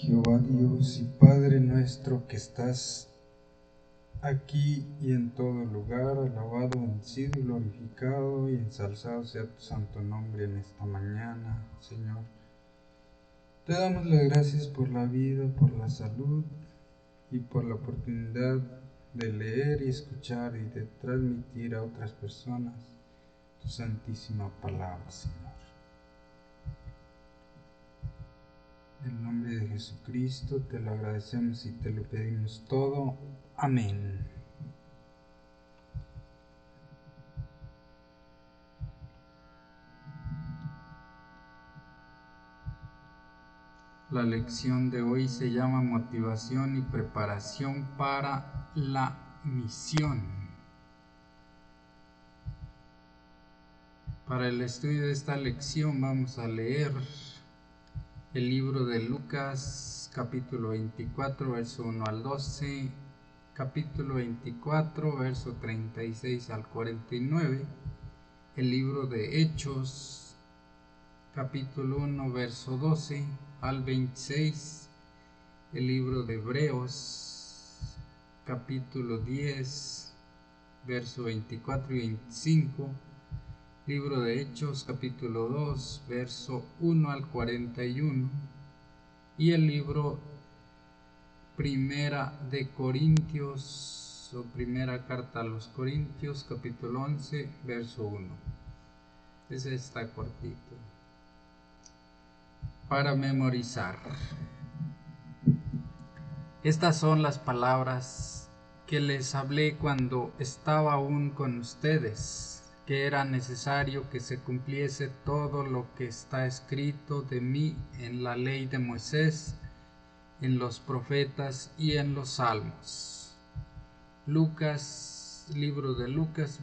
Jehová Dios y Padre nuestro que estás aquí y en todo lugar, alabado, bendecido, glorificado y ensalzado sea tu santo nombre en esta mañana, Señor. Te damos las gracias por la vida, por la salud y por la oportunidad de leer y escuchar y de transmitir a otras personas tu santísima palabra, Señor. En el nombre de Jesucristo te lo agradecemos y te lo pedimos todo. Amén. La lección de hoy se llama Motivación y preparación para la misión. Para el estudio de esta lección vamos a leer el libro de Lucas, capítulo 24, verso 1 al 12, capítulo 24, verso 36 al 49, el libro de Hechos, capítulo 1, verso 12 al 26, el libro de Hebreos, capítulo 10, verso 24 y 25, libro de Hechos, capítulo 2, verso 1 al 41, y el libro Primera de Corintios, o Primera Carta a los Corintios, capítulo 11, verso 1. Ese está cortito. Para memorizar. Estas son las palabras que les hablé cuando estaba aún con ustedes, que era necesario que se cumpliese todo lo que está escrito de mí en la ley de Moisés, en los profetas y en los salmos. Lucas, libro de Lucas,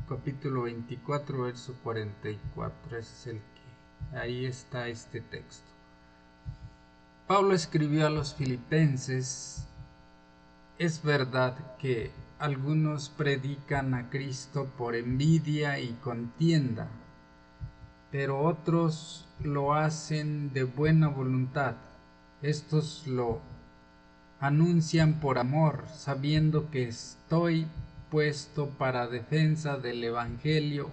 capítulo 24, verso 44, ese es el que, ahí está este texto. Pablo escribió a los filipenses: es verdad que algunos predican a Cristo por envidia y contienda, pero otros lo hacen de buena voluntad. Estos lo anuncian por amor, sabiendo que estoy puesto para defensa del Evangelio.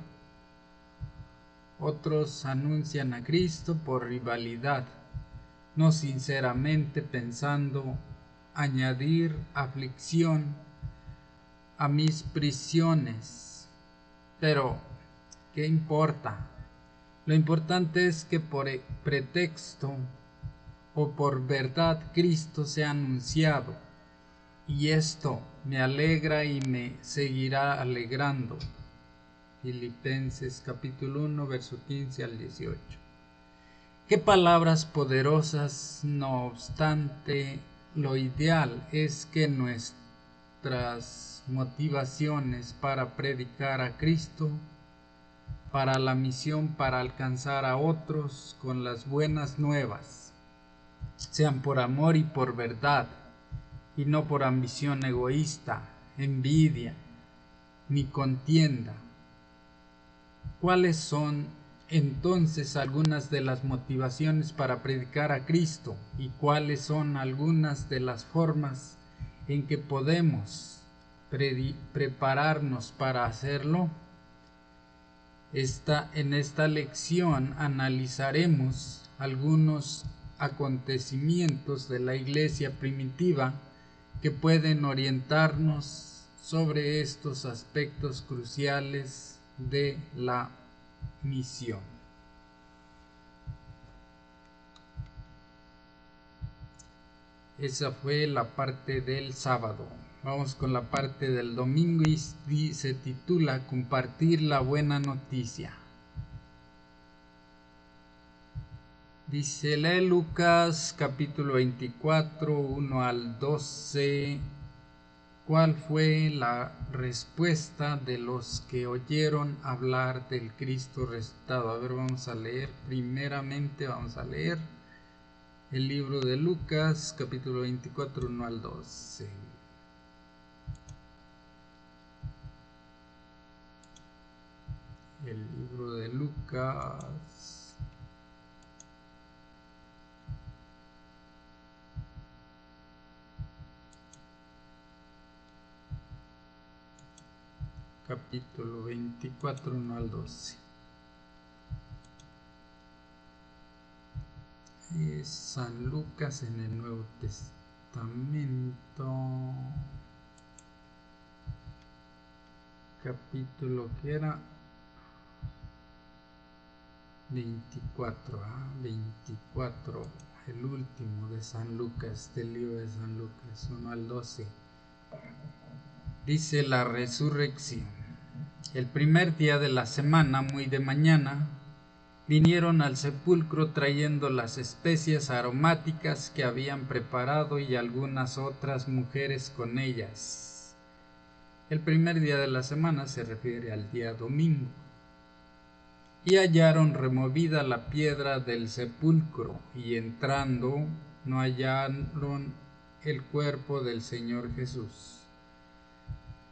Otros anuncian a Cristo por rivalidad, no sinceramente, pensando añadir aflicción a mis prisiones. Pero, ¿qué importa? Lo importante es que por pretexto o por verdad Cristo sea anunciado, y esto me alegra y me seguirá alegrando. Filipenses capítulo 1, verso 15 al 18. Qué palabras poderosas. No obstante, lo ideal es que nuestras motivaciones para predicar a Cristo, para la misión, para alcanzar a otros con las buenas nuevas, sean por amor y por verdad, y no por ambición egoísta, envidia, ni contienda. ¿Cuáles son entonces algunas de las motivaciones para predicar a Cristo? ¿Y cuáles son algunas de las formas en que podemos prepararnos para hacerlo? En esta lección analizaremos algunos acontecimientos de la iglesia primitiva que pueden orientarnos sobre estos aspectos cruciales de la misión. Esa fue la parte del sábado. Vamos con la parte del domingo y se titula Compartir la buena noticia. Dice, lee Lucas capítulo 24, 1 al 12. ¿Cuál fue la respuesta de los que oyeron hablar del Cristo resucitado? A ver, vamos a leer. Primeramente vamos a leer el libro de Lucas, capítulo 24, 1 al 12. El libro de Lucas, capítulo 24, 1 al 12. Es San Lucas en el Nuevo Testamento, capítulo que era 24, 24, el último de San Lucas, del libro de San Lucas, 1 al 12. Dice la resurrección. El primer día de la semana, muy de mañana, vinieron al sepulcro trayendo las especias aromáticas que habían preparado y algunas otras mujeres con ellas. El primer día de la semana se refiere al día domingo. Y hallaron removida la piedra del sepulcro, y entrando no hallaron el cuerpo del Señor Jesús.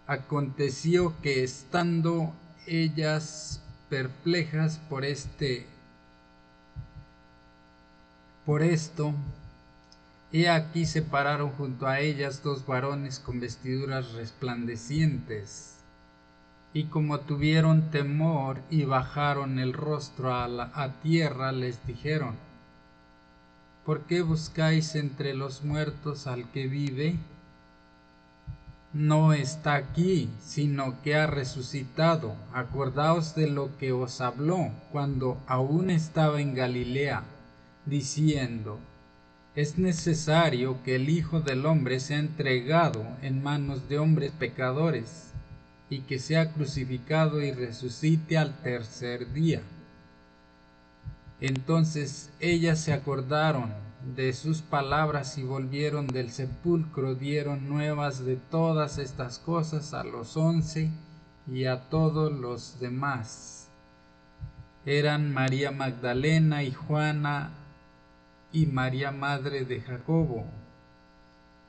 Aconteció que estando ellas perplejas por esto, he aquí se pararon junto a ellas dos varones con vestiduras resplandecientes, y como tuvieron temor y bajaron el rostro a tierra, les dijeron: ¿por qué buscáis entre los muertos al que vive? No está aquí, sino que ha resucitado. Acordaos de lo que os habló cuando aún estaba en Galilea, diciendo: es necesario que el Hijo del Hombre sea entregado en manos de hombres pecadores, y que sea crucificado y resucite al tercer día. Entonces ellas se acordaron de sus palabras y volvieron del sepulcro, dieron nuevas de todas estas cosas a los 11 y a todos los demás. Eran María Magdalena y Juana y María madre de Jacobo,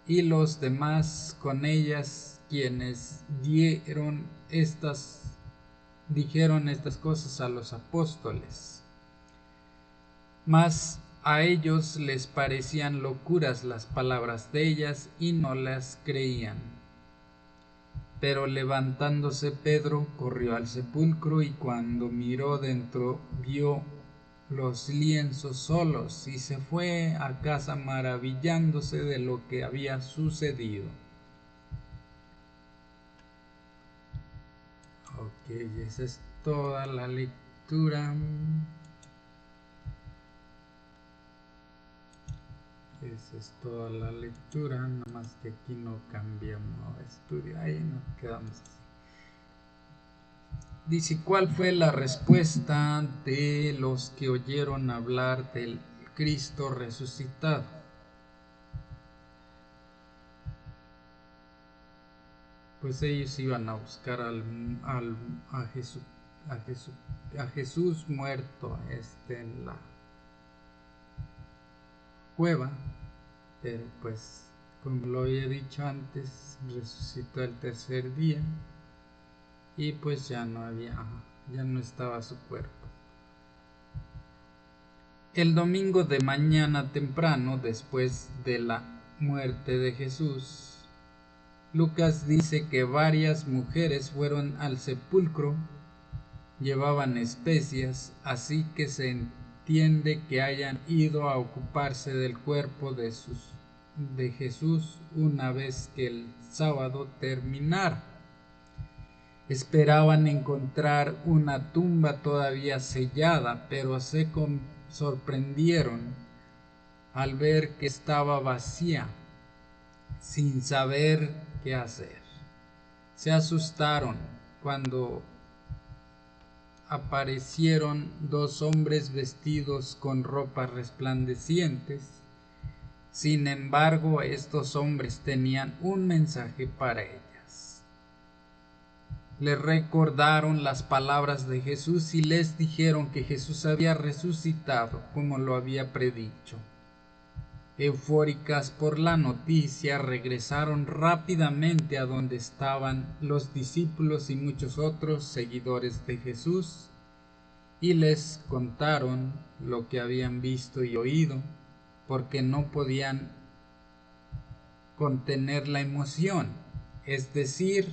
y los demás con ellas, quienes dijeron estas cosas a los apóstoles. Mas a ellos les parecían locuras las palabras de ellas y no las creían. Pero levantándose Pedro corrió al sepulcro, y cuando miró dentro vio los lienzos solos, y se fue a casa maravillándose de lo que había sucedido. Ok, esa es toda la lectura. Esa es toda la lectura, nada más que aquí no cambiamos estudio, ahí nos quedamos así. Dice: ¿cuál fue la respuesta de los que oyeron hablar del Cristo resucitado? Pues ellos iban a buscar a Jesús muerto en la cueva, pero pues, como lo había dicho antes, resucitó el tercer día y pues ya no estaba su cuerpo. El domingo de mañana temprano, después de la muerte de Jesús, Lucas dice que varias mujeres fueron al sepulcro, llevaban especias, así que se entiende que hayan ido a ocuparse del cuerpo de Jesús una vez que el sábado terminara. Esperaban encontrar una tumba todavía sellada, pero se sorprendieron al ver que estaba vacía, sin saber qué hacer. Se asustaron cuando aparecieron dos hombres vestidos con ropas resplandecientes. Sin embargo, estos hombres tenían un mensaje para ellas. Les recordaron las palabras de Jesús y les dijeron que Jesús había resucitado como lo había predicho. Eufóricas por la noticia, regresaron rápidamente a donde estaban los discípulos y muchos otros seguidores de Jesús, y les contaron lo que habían visto y oído, porque no podían contener la emoción, es decir,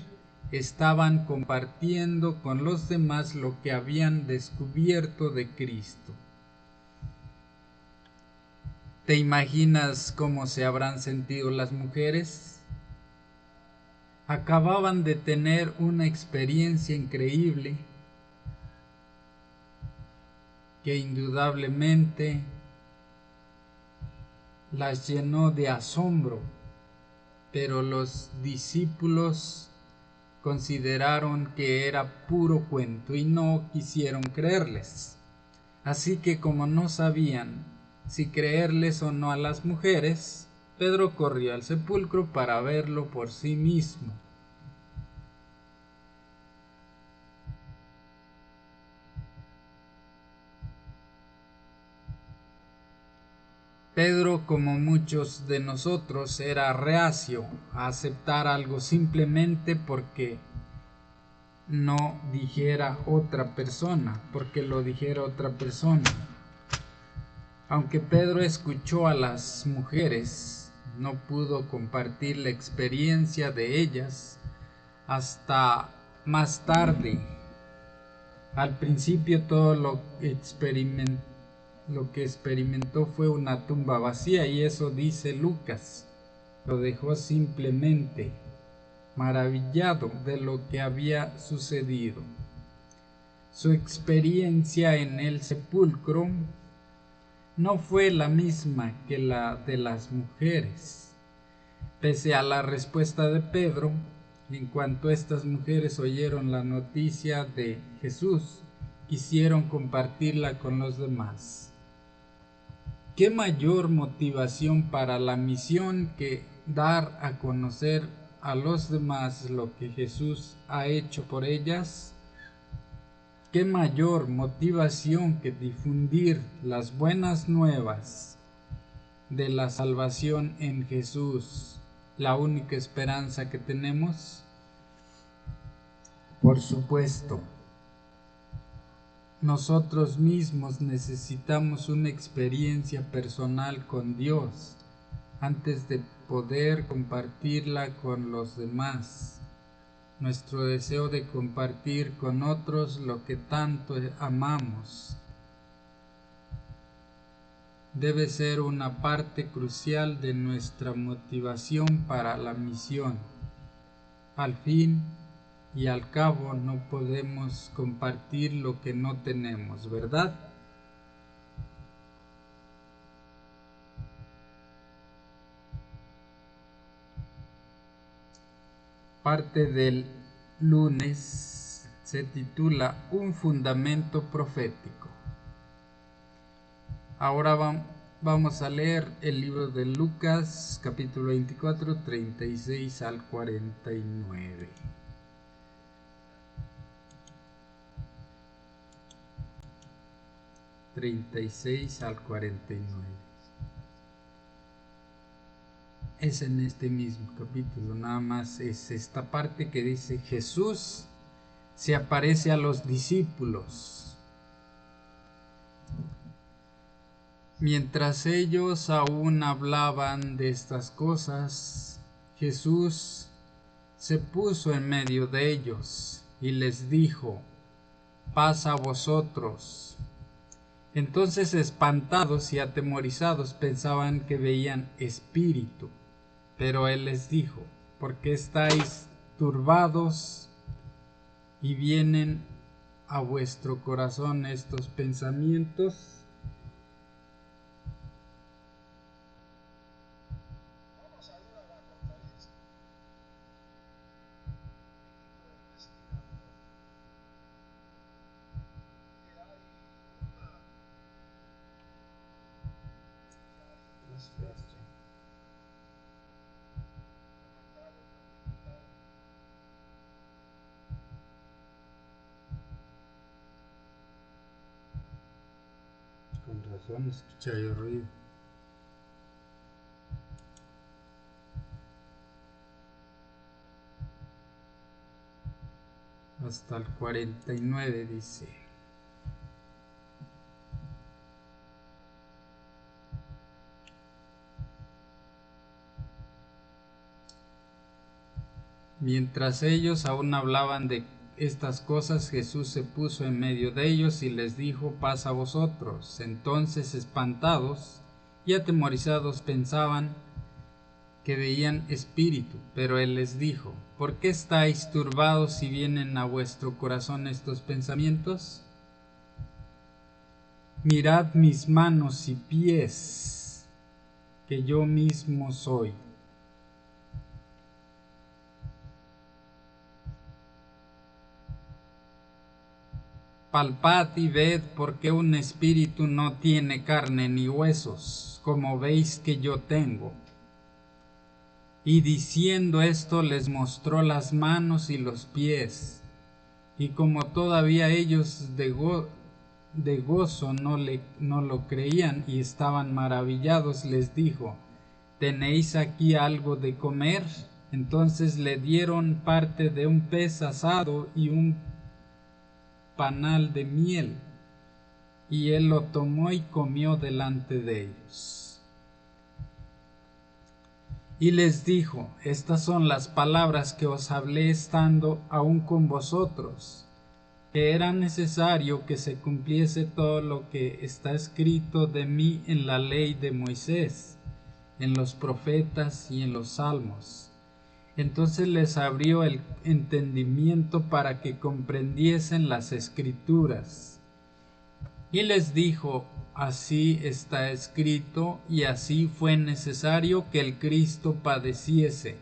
estaban compartiendo con los demás lo que habían descubierto de Cristo. ¿Te imaginas cómo se habrán sentido las mujeres? Acababan de tener una experiencia increíble que indudablemente las llenó de asombro, pero los discípulos consideraron que era puro cuento y no quisieron creerles. Así que como no sabían si creerles o no a las mujeres, Pedro corrió al sepulcro para verlo por sí mismo. Pedro, como muchos de nosotros, era reacio a aceptar algo simplemente porque no dijera otra persona, porque lo dijera otra persona. Aunque Pedro escuchó a las mujeres, no pudo compartir la experiencia de ellas hasta más tarde. Al principio todo lo que experimentó fue una tumba vacía, y eso dice Lucas. Lo dejó simplemente maravillado de lo que había sucedido. Su experiencia en el sepulcro no fue la misma que la de las mujeres. Pese a la respuesta de Pedro, en cuanto estas mujeres oyeron la noticia de Jesús, quisieron compartirla con los demás. ¿Qué mayor motivación para la misión que dar a conocer a los demás lo que Jesús ha hecho por ellas? ¿Qué mayor motivación que difundir las buenas nuevas de la salvación en Jesús, la única esperanza que tenemos? Por supuesto, nosotros mismos necesitamos una experiencia personal con Dios antes de poder compartirla con los demás. Nuestro deseo de compartir con otros lo que tanto amamos debe ser una parte crucial de nuestra motivación para la misión. Al fin y al cabo, no podemos compartir lo que no tenemos, ¿verdad? Parte del lunes se titula Un fundamento profético. Ahora vamos a leer el libro de Lucas, capítulo 24, 36 al 49. Al 49. Es en este mismo capítulo, nada más es esta parte que dice: Jesús se aparece a los discípulos. Mientras ellos aún hablaban de estas cosas, Jesús se puso en medio de ellos y les dijo: paz a vosotros. Entonces, espantados y atemorizados, pensaban que veían espíritu. Pero él les dijo: ¿por qué estáis turbados y vienen a vuestro corazón estos pensamientos? Con razón escucha yo ruido. Hasta el 49 dice: Mientras ellos aún hablaban de estas cosas, Jesús se puso en medio de ellos y les dijo: paz a vosotros. Entonces, espantados y atemorizados, pensaban que veían espíritu, pero él les dijo: ¿por qué estáis turbados si vienen a vuestro corazón estos pensamientos? Mirad mis manos y pies, que yo mismo soy. Palpad y ved, porque un espíritu no tiene carne ni huesos, como veis que yo tengo. Y diciendo esto, les mostró las manos y los pies. Y como todavía ellos de gozo no lo creían y estaban maravillados, les dijo: ¿tenéis aquí algo de comer? Entonces le dieron parte de un pez asado y un panal de miel, y él lo tomó y comió delante de ellos. Y les dijo: estas son las palabras que os hablé estando aún con vosotros, que era necesario que se cumpliese todo lo que está escrito de mí en la ley de Moisés, en los profetas y en los salmos. Entonces les abrió el entendimiento para que comprendiesen las escrituras. Y les dijo: así está escrito, y así fue necesario que el Cristo padeciese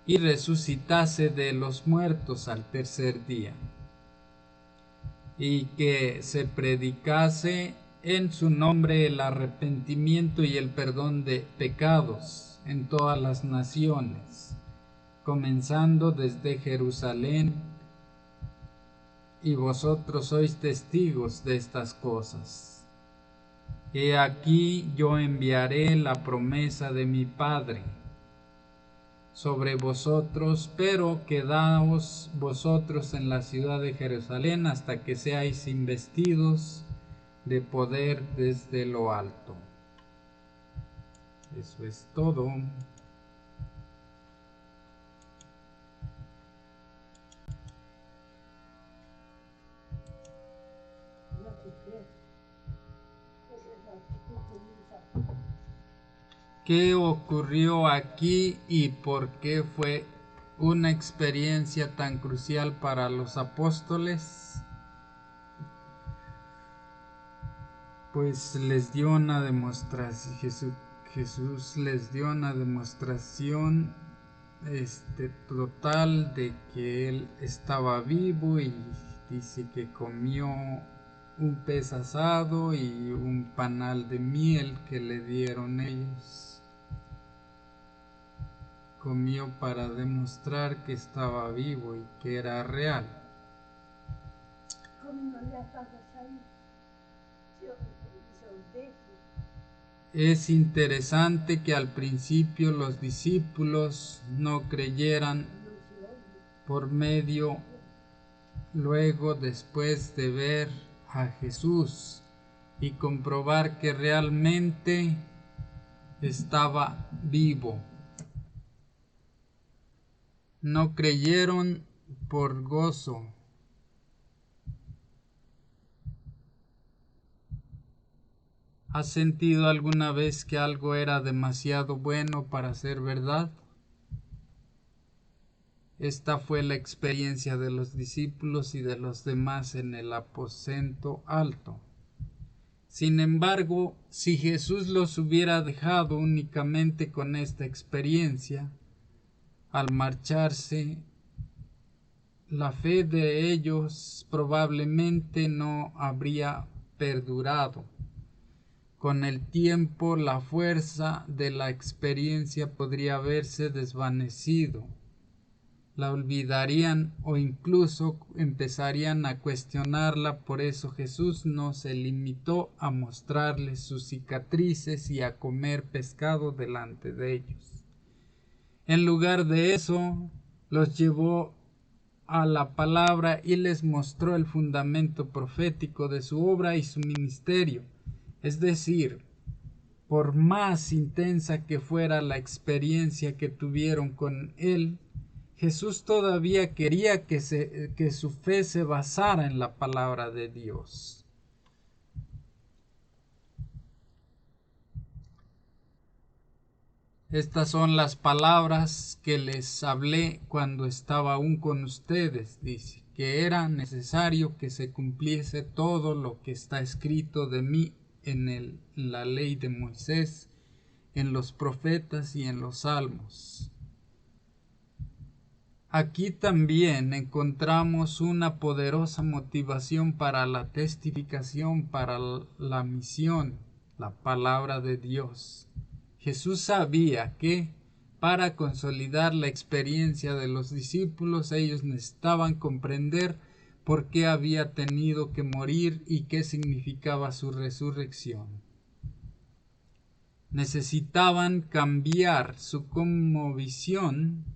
y resucitase de los muertos al tercer día, y que se predicase en su nombre el arrepentimiento y el perdón de pecados en todas las naciones, comenzando desde Jerusalén. Y vosotros sois testigos de estas cosas. He aquí yo enviaré la promesa de mi Padre sobre vosotros, pero quedaos vosotros en la ciudad de Jerusalén hasta que seáis investidos de poder desde lo alto. Eso es todo. ¿Qué ocurrió aquí y por qué fue una experiencia tan crucial para los apóstoles? Pues les dio una demostración, Jesús les dio una demostración total de que él estaba vivo, y dice que comió un pez asado y un panal de miel que le dieron ellos. Comió para demostrar que estaba vivo y que era real. Es interesante que al principio los discípulos no creyeran luego después de ver a Jesús y comprobar que realmente estaba vivo. No creyeron por gozo. ¿Has sentido alguna vez que algo era demasiado bueno para ser verdad? Esta fue la experiencia de los discípulos y de los demás en el aposento alto. Sin embargo, si Jesús los hubiera dejado únicamente con esta experiencia, al marcharse, la fe de ellos probablemente no habría perdurado. Con el tiempo, la fuerza de la experiencia podría haberse desvanecido. La olvidarían o incluso empezarían a cuestionarla. Por eso Jesús no se limitó a mostrarles sus cicatrices y a comer pescado delante de ellos. En lugar de eso, los llevó a la palabra y les mostró el fundamento profético de su obra y su ministerio. Es decir, por más intensa que fuera la experiencia que tuvieron con él, Jesús todavía quería que su fe se basara en la palabra de Dios. Estas son las palabras que les hablé cuando estaba aún con ustedes, dice, que era necesario que se cumpliese todo lo que está escrito de mí en la ley de Moisés, en los profetas y en los salmos. Aquí también encontramos una poderosa motivación para la testificación, para la misión, la palabra de Dios. Jesús sabía que para consolidar la experiencia de los discípulos ellos necesitaban comprender por qué había tenido que morir y qué significaba su resurrección. Necesitaban cambiar su cosmovisión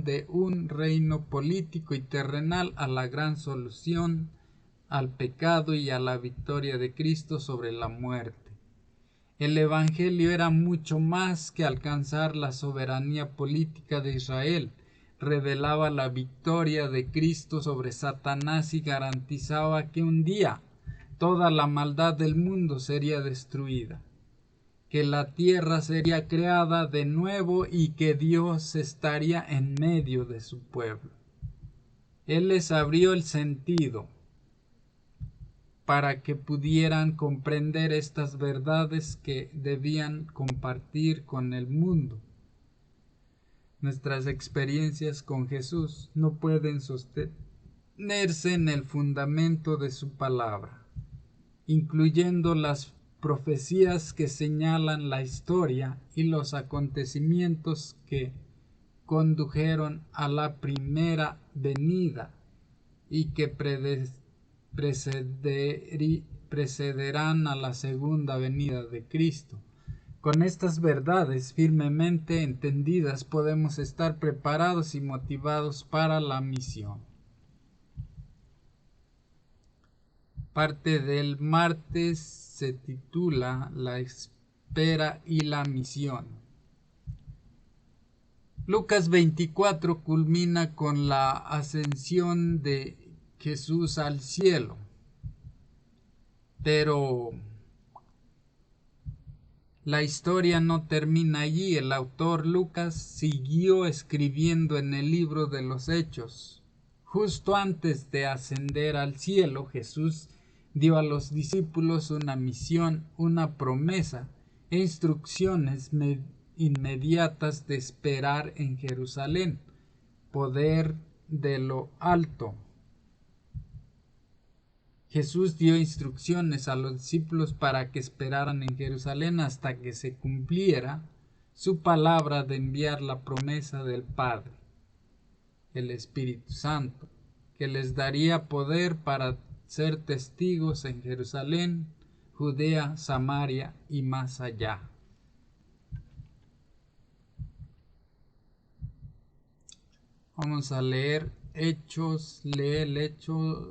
de un reino político y terrenal a la gran solución al pecado y a la victoria de Cristo sobre la muerte. El Evangelio era mucho más que alcanzar la soberanía política de Israel. Revelaba la victoria de Cristo sobre Satanás y garantizaba que un día toda la maldad del mundo sería destruida, que la tierra sería creada de nuevo y que Dios estaría en medio de su pueblo. Él les abrió el sentido para que pudieran comprender estas verdades que debían compartir con el mundo. Nuestras experiencias con Jesús no pueden sostenerse en el fundamento de su palabra, incluyendo las profecías que señalan la historia y los acontecimientos que condujeron a la primera venida y que precederán a la segunda venida de Cristo. Con estas verdades firmemente entendidas podemos estar preparados y motivados para la misión. Parte del martes se titula La espera y la misión. Lucas 24 culmina con la ascensión de Jesús al cielo. Pero la historia no termina allí. El autor Lucas siguió escribiendo en el libro de los Hechos. Justo antes de ascender al cielo, Jesús dio a los discípulos una misión, una promesa e instrucciones inmediatas de esperar en Jerusalén, poder de lo alto. Jesús dio instrucciones a los discípulos para que esperaran en Jerusalén hasta que se cumpliera su palabra de enviar la promesa del Padre, el Espíritu Santo, que les daría poder para ser testigos en Jerusalén, Judea, Samaria y más allá. Vamos a leer Hechos,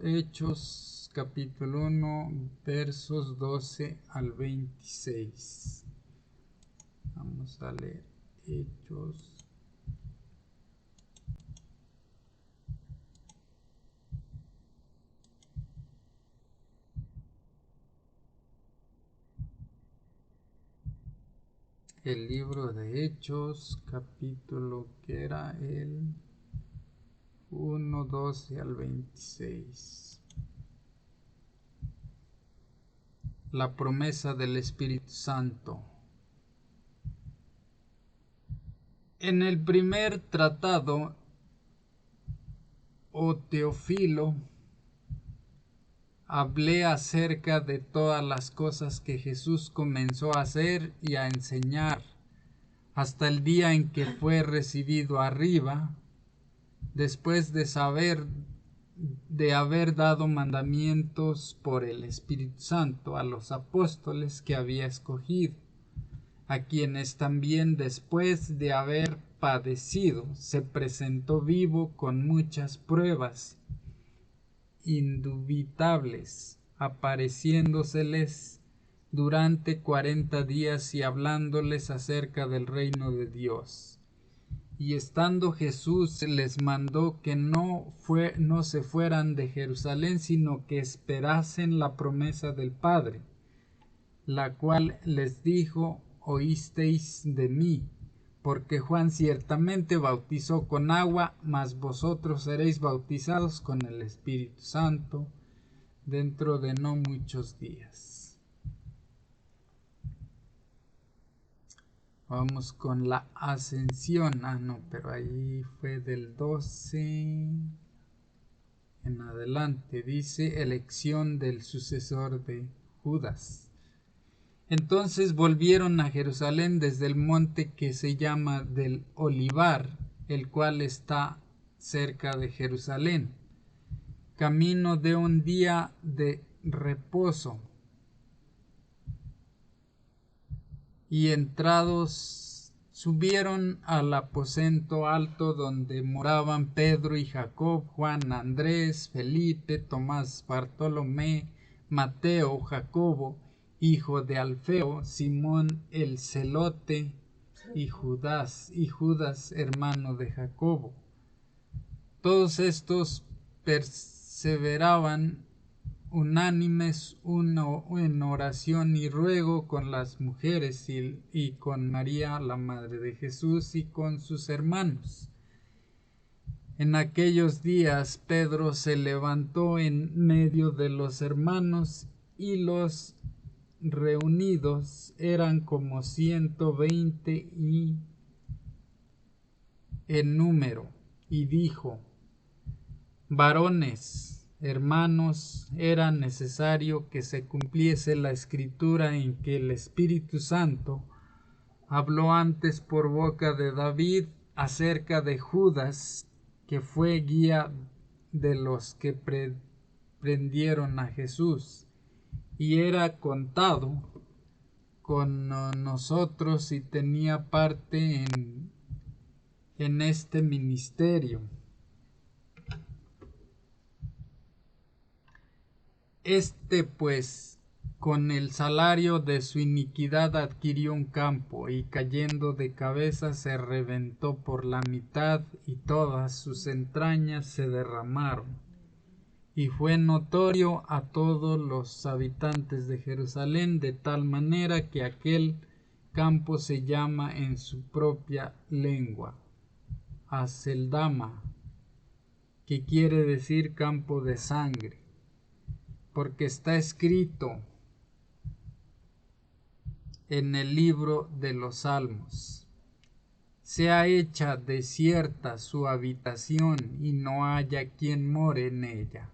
Hechos capítulo 1, versos 12 al 26. Vamos a leer Hechos. El libro de Hechos, capítulo que era el 1, 12 al 26. La promesa del Espíritu Santo. En el primer tratado, oh Teófilo, hablé acerca de todas las cosas que Jesús comenzó a hacer y a enseñar hasta el día en que fue recibido arriba, después de haber dado mandamientos por el Espíritu Santo a los apóstoles que había escogido, a quienes también después de haber padecido se presentó vivo con muchas pruebas indubitables, apareciéndoseles durante 40 días y hablándoles acerca del reino de Dios. Y estando Jesús les mandó que no se fueran de Jerusalén, sino que esperasen la promesa del Padre, la cual les dijo: oísteis de mí, porque Juan ciertamente bautizó con agua, mas vosotros seréis bautizados con el Espíritu Santo dentro de no muchos días. Vamos con la ascensión. No, pero ahí fue del 12 en adelante. Dice: elección del sucesor de Judas. Entonces volvieron a Jerusalén desde el monte que se llama del Olivar, el cual está cerca de Jerusalén, camino de un día de reposo. Y entrados subieron al aposento alto donde moraban Pedro y Jacob, Juan, Andrés, Felipe, Tomás, Bartolomé, Mateo, Jacobo, hijo de Alfeo, Simón el celote, y Judas, hermano de Jacobo. Todos estos perseveraban unánimes en oración y ruego con las mujeres y con María, la madre de Jesús, y con sus hermanos. En aquellos días Pedro se levantó en medio de los hermanos, y los reunidos eran como 120 en número, y dijo: varones, hermanos, era necesario que se cumpliese la escritura en que el Espíritu Santo habló antes por boca de David acerca de Judas, que fue guía de los que prendieron a Jesús, y era contado con nosotros y tenía parte en este ministerio. Este pues, con el salario de su iniquidad adquirió un campo, y cayendo de cabeza se reventó por la mitad, y todas sus entrañas se derramaron. Y fue notorio a todos los habitantes de Jerusalén, de tal manera que aquel campo se llama en su propia lengua Aceldama, que quiere decir campo de sangre, porque está escrito en el libro de los Salmos: sea hecha desierta su habitación, y no haya quien more en ella.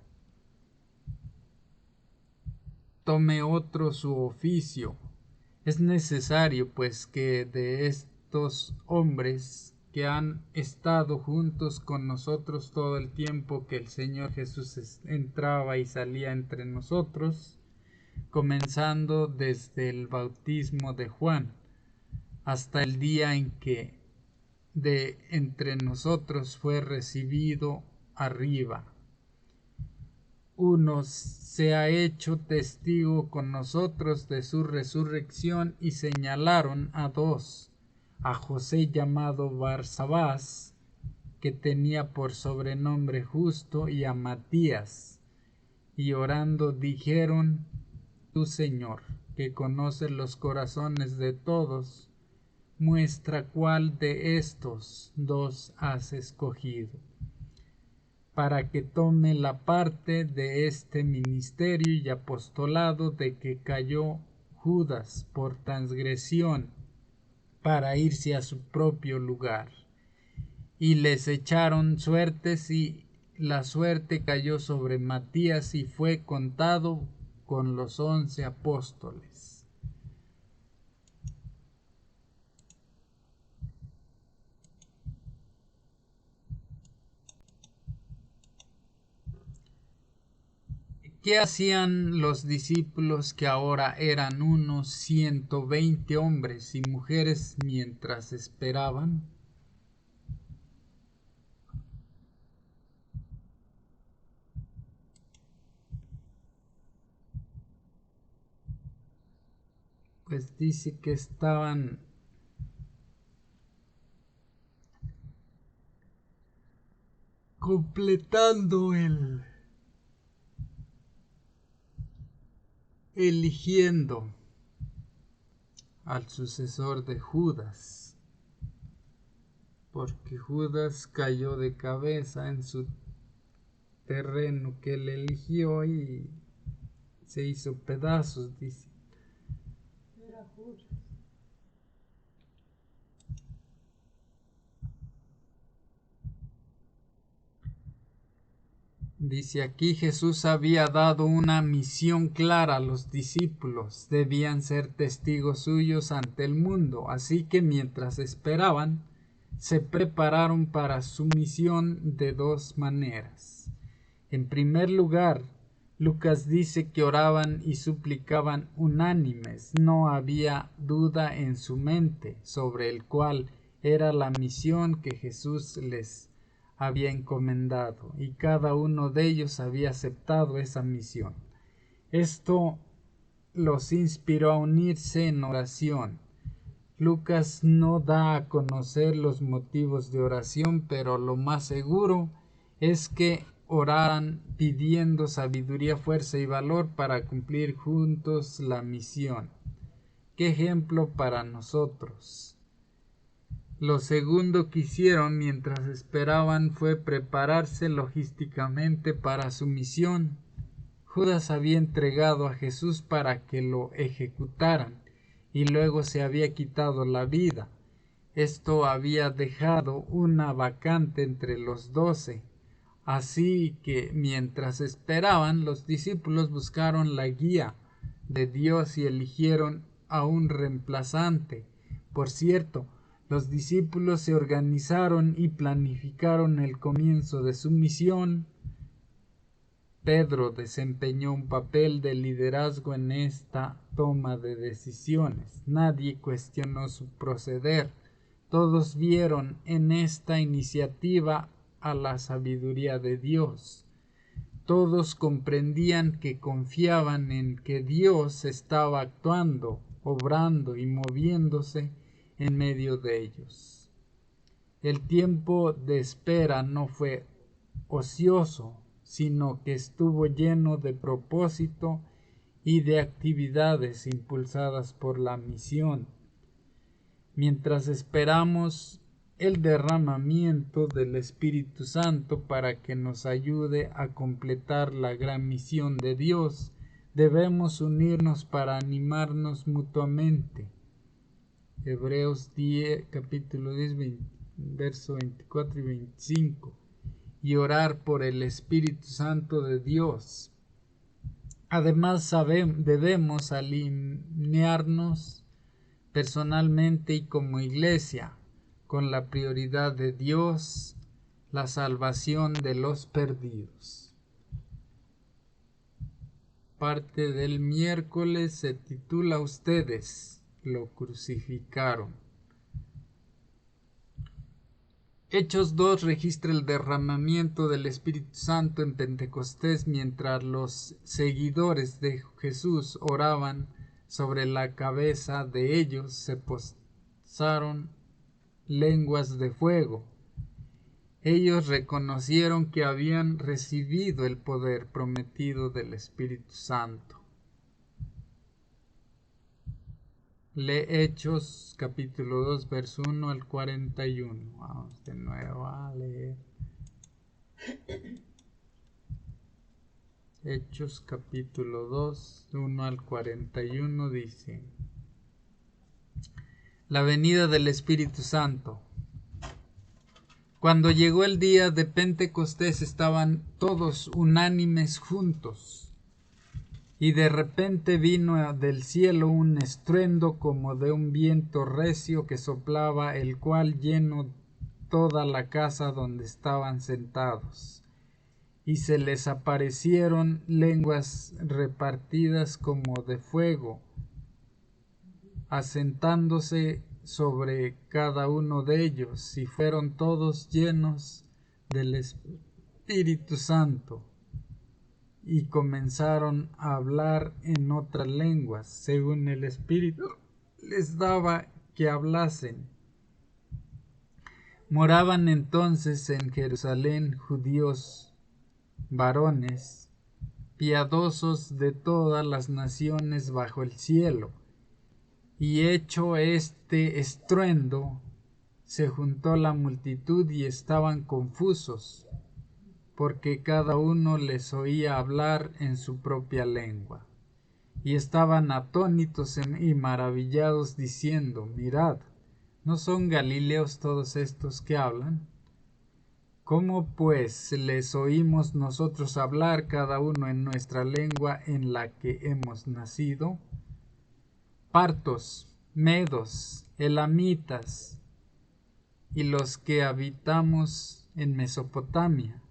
Tome otro su oficio. Es necesario pues que de estos hombres que han estado juntos con nosotros todo el tiempo que el Señor Jesús entraba y salía entre nosotros, comenzando desde el bautismo de Juan hasta el día en que de entre nosotros fue recibido arriba, uno se ha hecho testigo con nosotros de su resurrección, y señalaron a dos: a José llamado Barsabás, que tenía por sobrenombre Justo, y a Matías. Y orando dijeron: tú, Señor, que conoces los corazones de todos, muestra cuál de estos dos has escogido, para que tome la parte de este ministerio y apostolado de que cayó Judas por transgresión, para irse a su propio lugar. Y les echaron suertes, y la suerte cayó sobre Matías, y fue contado con los 11 apóstoles. ¿Qué hacían los discípulos, que ahora eran unos 120 hombres y mujeres, mientras esperaban? Pues dice que estaban completando eligiendo al sucesor de Judas, porque Judas cayó de cabeza en su terreno que él eligió y se hizo pedazos, dice. Era Judas. Dice aquí, Jesús había dado una misión clara a los discípulos. Debían ser testigos suyos ante el mundo. Así que mientras esperaban, se prepararon para su misión de dos maneras. En primer lugar, Lucas dice que oraban y suplicaban unánimes. No había duda en su mente sobre el cual era la misión que Jesús les había encomendado, y cada uno de ellos había aceptado esa misión. Esto los inspiró a unirse en oración. Lucas no da a conocer los motivos de oración, pero lo más seguro es que oraran pidiendo sabiduría, fuerza y valor para cumplir juntos la misión. ¿Qué ejemplo para nosotros? Lo segundo que hicieron mientras esperaban fue prepararse logísticamente para su misión. Judas había entregado a Jesús para que lo ejecutaran y luego se había quitado la vida. Esto había dejado una vacante entre los 12. Así que mientras esperaban, los discípulos buscaron la guía de Dios y eligieron a un reemplazante. Por cierto, los discípulos se organizaron y planificaron el comienzo de su misión. Pedro desempeñó un papel de liderazgo en esta toma de decisiones. Nadie cuestionó su proceder. Todos vieron en esta iniciativa a la sabiduría de Dios. Todos comprendían que confiaban en que Dios estaba actuando, obrando y moviéndose en medio de ellos. El tiempo de espera no fue ocioso, sino que estuvo lleno de propósito y de actividades impulsadas por la misión. Mientras esperamos el derramamiento del Espíritu Santo para que nos ayude a completar la gran misión de Dios, debemos unirnos para animarnos mutuamente. Hebreos 10, capítulo 10, verso 24 y 25. Y orar por el Espíritu Santo de Dios. Además, debemos alinearnos personalmente y como iglesia con la prioridad de Dios, la salvación de los perdidos. Parte del miércoles se titula Ustedes lo crucificaron. Hechos 2 registra el derramamiento del Espíritu Santo en Pentecostés mientras los seguidores de Jesús oraban. Sobre la cabeza de ellos se posaron lenguas de fuego. Ellos reconocieron que habían recibido el poder prometido del Espíritu Santo. Lee Hechos capítulo 2 verso 1 al 41. Vamos de nuevo a leer. Hechos capítulo 2, 1 al 41 dice: La venida del Espíritu Santo. Cuando llegó el día de Pentecostés estaban todos unánimes juntos. Y de repente vino del cielo un estruendo como de un viento recio que soplaba, el cual llenó toda la casa donde estaban sentados. Y se les aparecieron lenguas repartidas como de fuego, asentándose sobre cada uno de ellos, y fueron todos llenos del Espíritu Santo. Y comenzaron a hablar en otras lenguas, según el Espíritu les daba que hablasen. Moraban entonces en Jerusalén judíos varones, piadosos de todas las naciones bajo el cielo. Y hecho este estruendo, se juntó la multitud y estaban confusos, porque cada uno les oía hablar en su propia lengua. Y estaban atónitos y maravillados, diciendo: mirad, ¿no son galileos todos estos que hablan? ¿Cómo pues les oímos nosotros hablar cada uno en nuestra lengua en la que hemos nacido? Partos, medos, elamitas, y los que habitamos en Mesopotamia,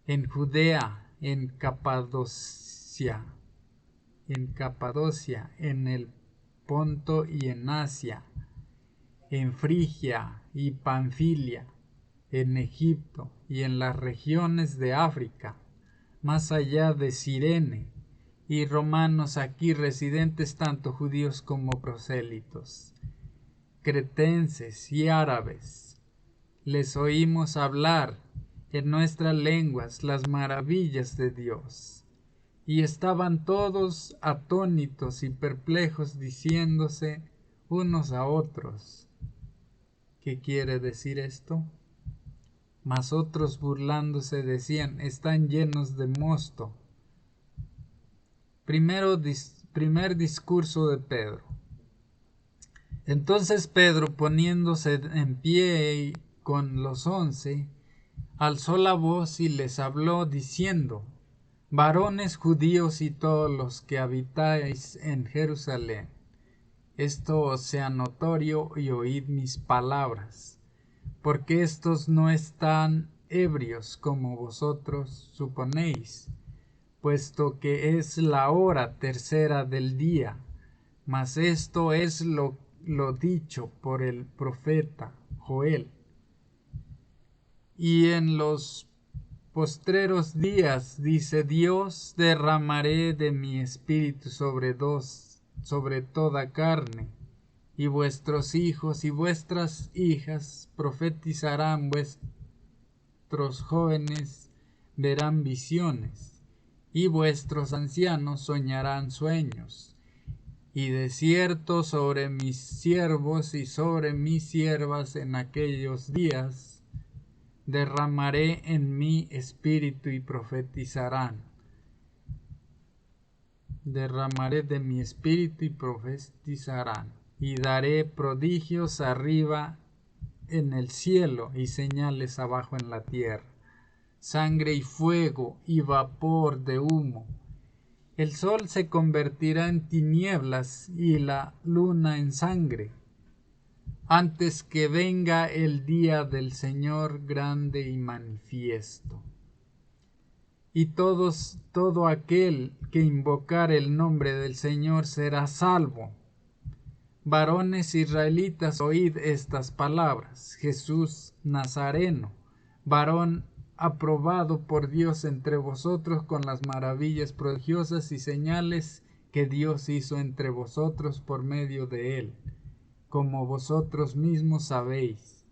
en Judea, en Capadocia, en el Ponto y en Asia, en Frigia y Panfilia, en Egipto y en las regiones de África, más allá de Cirene, y romanos aquí residentes, tanto judíos como prosélitos, cretenses y árabes. Les oímos hablar en nuestras lenguas las maravillas de Dios. Y estaban todos atónitos y perplejos, diciéndose unos a otros: ¿qué quiere decir esto? Mas otros, burlándose, decían: están llenos de mosto. Primer discurso de Pedro. Entonces Pedro, poniéndose en pie con los 11, alzó la voz y les habló diciendo: varones judíos y todos los que habitáis en Jerusalén, esto os sea notorio y oíd mis palabras, porque estos no están ebrios como vosotros suponéis, puesto que es la hora tercera del día. Mas esto es lo dicho por el profeta Joel. Y en los postreros días, dice Dios, derramaré de mi espíritu sobre toda carne, y vuestros hijos y vuestras hijas profetizarán, vuestros jóvenes verán visiones, y vuestros ancianos soñarán sueños. Y de cierto sobre mis siervos y sobre mis siervas en aquellos días derramaré en mi espíritu y profetizarán. Derramaré de mi espíritu y profetizarán. Y daré prodigios arriba en el cielo y señales abajo en la tierra, sangre y fuego y vapor de humo. El sol se convertirá en tinieblas y la luna en sangre, antes que venga el día del Señor grande y manifiesto. Y todo aquel que invocar el nombre del Señor será salvo. Varones israelitas, oíd estas palabras: Jesús Nazareno, varón aprobado por Dios entre vosotros con las maravillas prodigiosas y señales que Dios hizo entre vosotros por medio de él, como vosotros mismos sabéis.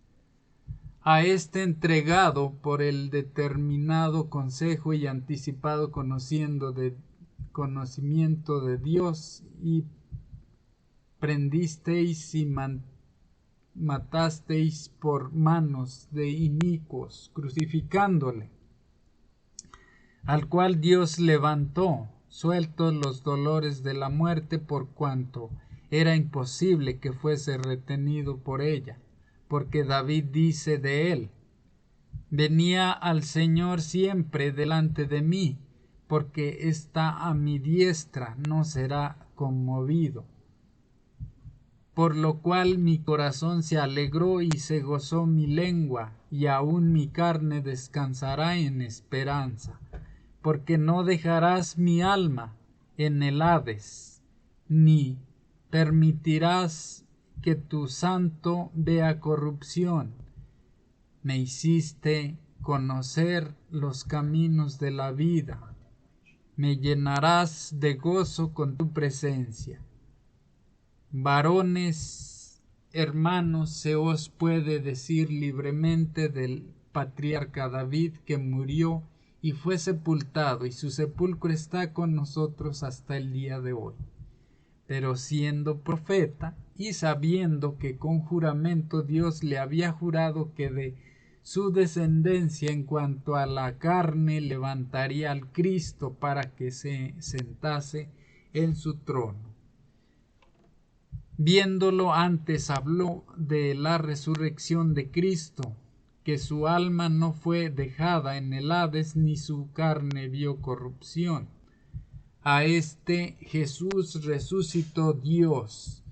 A este entregado por el determinado consejo y anticipado conocimiento de Dios, y prendisteis y matasteis por manos de inicuos, crucificándole, al cual Dios levantó, sueltos los dolores de la muerte, por cuanto era imposible que fuese retenido por ella, porque David dice de él: venía al Señor siempre delante de mí, porque está a mi diestra, no será conmovido. Por lo cual mi corazón se alegró y se gozó mi lengua, y aun mi carne descansará en esperanza, porque no dejarás mi alma en el Hades, ni permitirás que tu santo vea corrupción. Me hiciste conocer los caminos de la vida, me llenarás de gozo con tu presencia. Varones hermanos, se os puede decir libremente del patriarca David, que murió y fue sepultado, y su sepulcro está con nosotros hasta el día de hoy. Pero siendo profeta y sabiendo que con juramento Dios le había jurado que de su descendencia en cuanto a la carne levantaría al Cristo para que se sentase en su trono. Viéndolo antes habló de la resurrección de Cristo, que su alma no fue dejada en el Hades, ni su carne vio corrupción. A este Jesús resucitó Dios,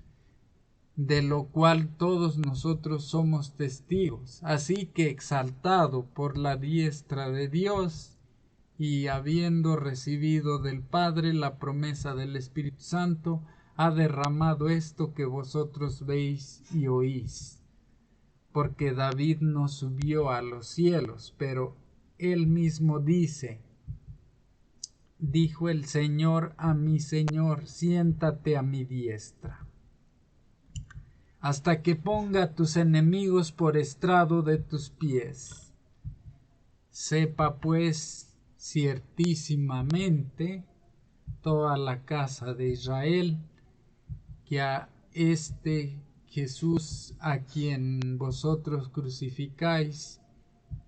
de lo cual todos nosotros somos testigos. Así que exaltado por la diestra de Dios, y habiendo recibido del Padre la promesa del Espíritu Santo, ha derramado esto que vosotros veis y oís. Porque David no subió a los cielos, pero él mismo dice: dijo el Señor a mi Señor, siéntate a mi diestra, hasta que ponga tus enemigos por estrado de tus pies. Sepa pues ciertísimamente toda la casa de Israel, que a este Jesús a quien vosotros crucificáis,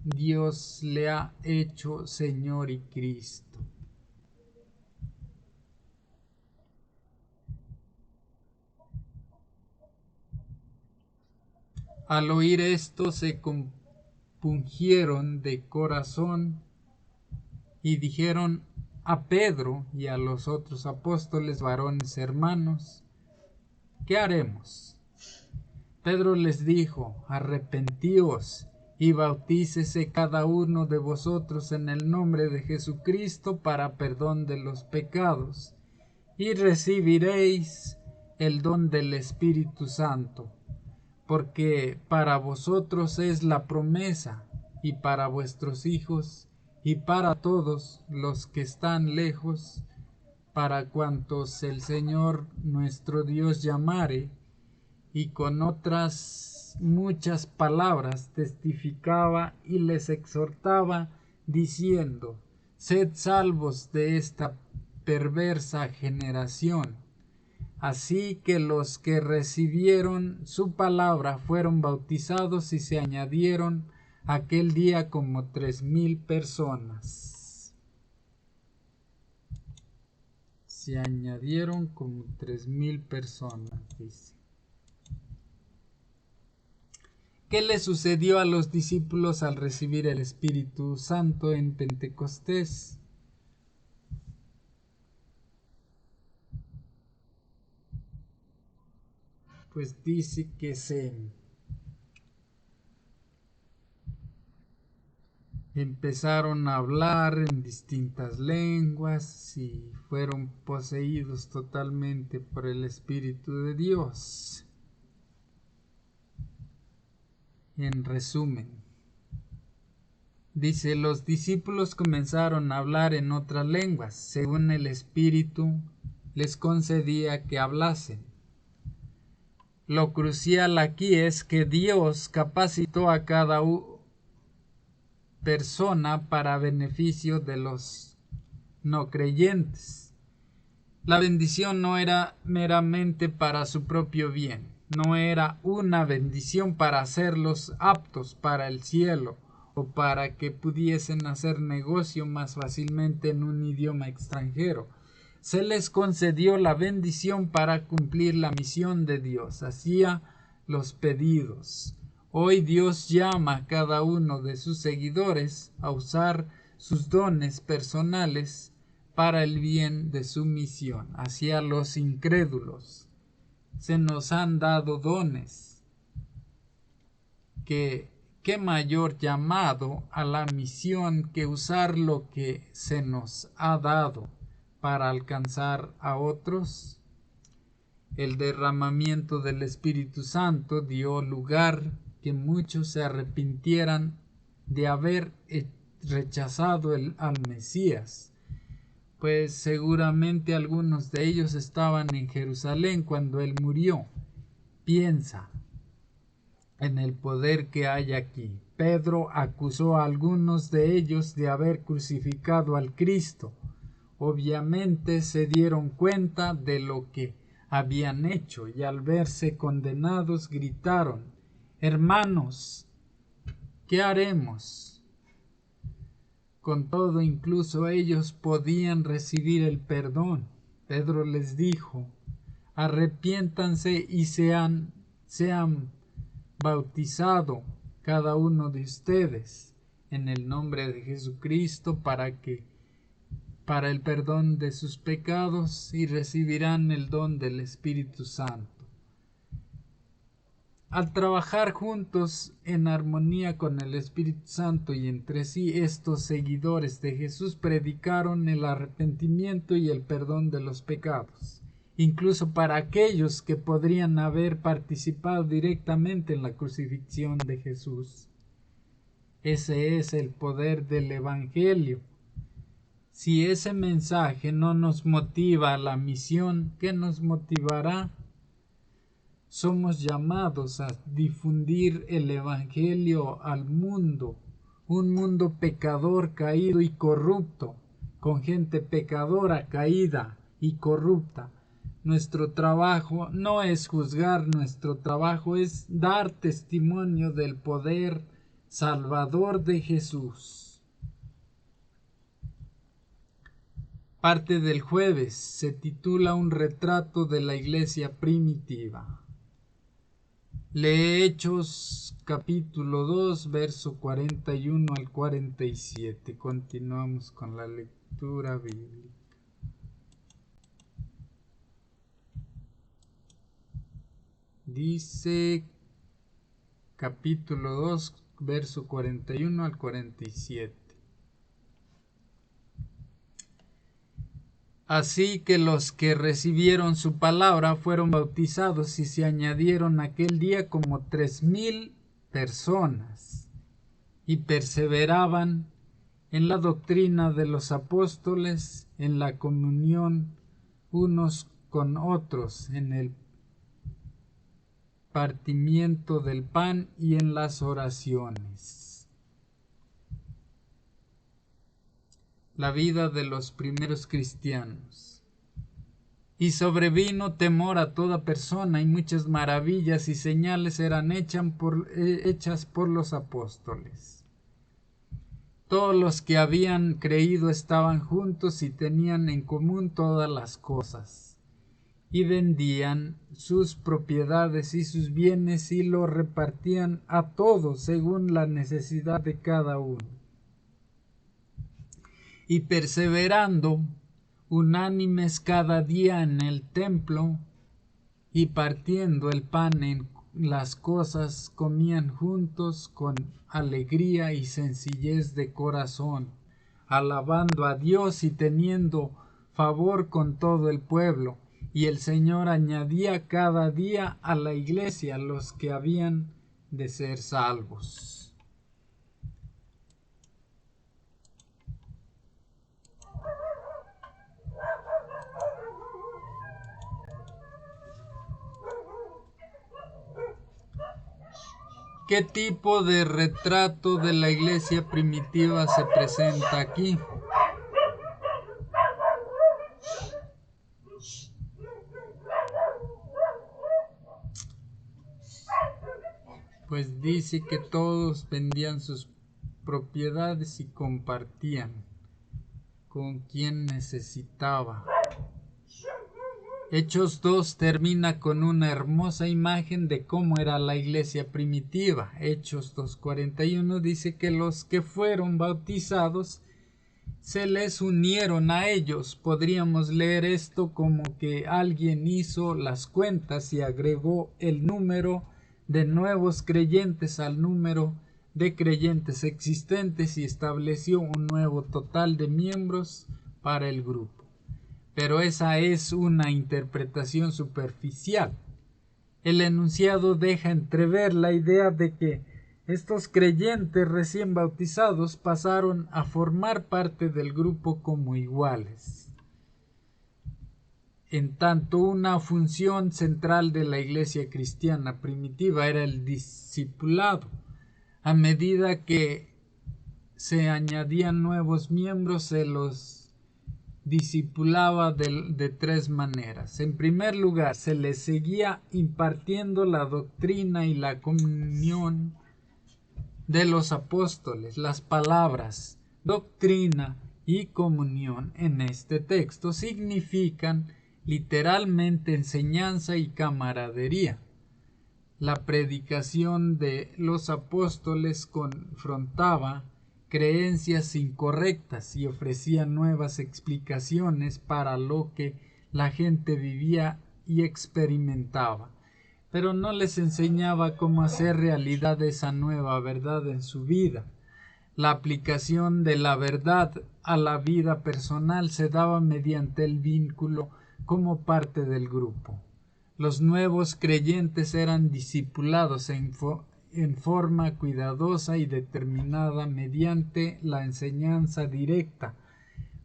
Dios le ha hecho Señor y Cristo. Al oír esto se compungieron de corazón y dijeron a Pedro y a los otros apóstoles: varones hermanos, ¿qué haremos? Pedro les dijo: arrepentíos y bautícese cada uno de vosotros en el nombre de Jesucristo para perdón de los pecados, y recibiréis el don del Espíritu Santo, porque para vosotros es la promesa, y para vuestros hijos, y para todos los que están lejos, para cuantos el Señor nuestro Dios llamare. Y con otras muchas palabras testificaba y les exhortaba, diciendo: sed salvos de esta perversa generación. Así que los que recibieron su palabra fueron bautizados, y se añadieron aquel día como 3,000 personas. Se añadieron como 3,000 personas, dice. ¿Qué le sucedió a los discípulos al recibir el Espíritu Santo en Pentecostés? Pues dice que se empezaron a hablar en distintas lenguas y fueron poseídos totalmente por el Espíritu de Dios. En resumen, dice: los discípulos comenzaron a hablar en otras lenguas, según el Espíritu les concedía que hablasen. Lo crucial aquí es que Dios capacitó a cada persona para beneficio de los no creyentes. La bendición no era meramente para su propio bien, no era una bendición para hacerlos aptos para el cielo o para que pudiesen hacer negocio más fácilmente en un idioma extranjero. Se les concedió la bendición para cumplir la misión de Dios. Hacía los pedidos. Hoy Dios llama a cada uno de sus seguidores a usar sus dones personales para el bien de su misión. Hacia los incrédulos se nos han dado dones. ¿Qué mayor llamado a la misión que usar lo que se nos ha dado para alcanzar a otros? El derramamiento del Espíritu Santo dio lugar que muchos se arrepintieran de haber rechazado al Mesías, pues seguramente algunos de ellos estaban en Jerusalén cuando él murió. Piensa, en el poder que hay aquí. Pedro acusó a algunos de ellos de haber crucificado al Cristo. Obviamente se dieron cuenta de lo que habían hecho y al verse condenados gritaron: «Hermanos, ¿qué haremos?». Con todo, incluso ellos podían recibir el perdón. Pedro les dijo: «Arrepiéntanse y sean bautizado cada uno de ustedes en el nombre de Jesucristo para el perdón de sus pecados y recibirán el don del Espíritu Santo». Al trabajar juntos en armonía con el Espíritu Santo y entre sí, estos seguidores de Jesús predicaron el arrepentimiento y el perdón de los pecados, incluso para aquellos que podrían haber participado directamente en la crucifixión de Jesús. Ese es el poder del Evangelio. Si ese mensaje no nos motiva a la misión, ¿qué nos motivará? Somos llamados a difundir el Evangelio al mundo, un mundo pecador, caído y corrupto, con gente pecadora, caída y corrupta. Nuestro trabajo no es juzgar, nuestro trabajo es dar testimonio del poder salvador de Jesús. Parte del jueves se titula Un retrato de la iglesia primitiva. Lee Hechos capítulo 2, verso 41 al 47. Continuamos con la lectura bíblica. Dice capítulo 2, verso 41 al 47. Así que los que recibieron su palabra fueron bautizados y se añadieron aquel día como 3,000 personas y perseveraban en la doctrina de los apóstoles, en la comunión unos con otros, en el partimiento del pan y en las oraciones. La vida de los primeros cristianos. Y sobrevino temor a toda persona, y muchas maravillas y señales eran hechas por los apóstoles. Todos los que habían creído estaban juntos y tenían en común todas las cosas, y vendían sus propiedades y sus bienes y los repartían a todos según la necesidad de cada uno. Y perseverando unánimes cada día en el templo y partiendo el pan en las cosas, comían juntos con alegría y sencillez de corazón, alabando a Dios y teniendo favor con todo el pueblo. Y el Señor añadía cada día a la iglesia los que habían de ser salvos. ¿Qué tipo de retrato de la iglesia primitiva se presenta aquí? Pues dice que todos vendían sus propiedades y compartían con quien necesitaba. Hechos 2 termina con una hermosa imagen de cómo era la iglesia primitiva. Hechos 2:41 dice que los que fueron bautizados se les unieron a ellos. Podríamos leer esto como que alguien hizo las cuentas y agregó el número de nuevos creyentes al número de creyentes existentes y estableció un nuevo total de miembros para el grupo. Pero esa es una interpretación superficial. El enunciado deja entrever la idea de que estos creyentes recién bautizados pasaron a formar parte del grupo como iguales. En tanto, una función central de la iglesia cristiana primitiva era el discipulado. A medida que se añadían nuevos miembros, se los discipulaba de tres maneras. En primer lugar, se les seguía impartiendo la doctrina y la comunión de los apóstoles. Las palabras doctrina y comunión en este texto significan literalmente enseñanza y camaradería. La predicación de los apóstoles confrontaba creencias incorrectas y ofrecía nuevas explicaciones para lo que la gente vivía y experimentaba, pero no les enseñaba cómo hacer realidad esa nueva verdad en su vida. La aplicación de la verdad a la vida personal se daba mediante el vínculo como parte del grupo. Los nuevos creyentes eran discipulados en forma cuidadosa y determinada mediante la enseñanza directa,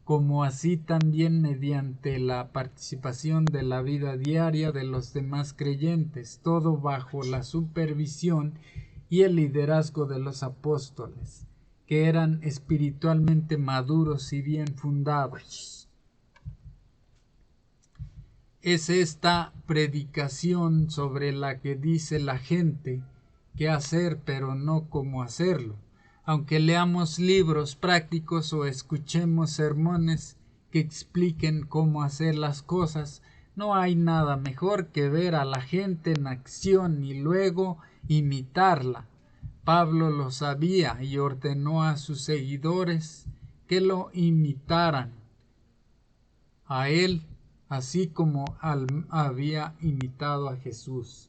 como así también mediante la participación de la vida diaria de los demás creyentes, todo bajo la supervisión y el liderazgo de los apóstoles, que eran espiritualmente maduros y bien fundados. Es esta predicación sobre la que dice la gente qué hacer, pero no cómo hacerlo. Aunque leamos libros prácticos o escuchemos sermones que expliquen cómo hacer las cosas, no hay nada mejor que ver a la gente en acción y luego imitarla. Pablo lo sabía y ordenó a sus seguidores que lo imitaran a él, así como había imitado a Jesús.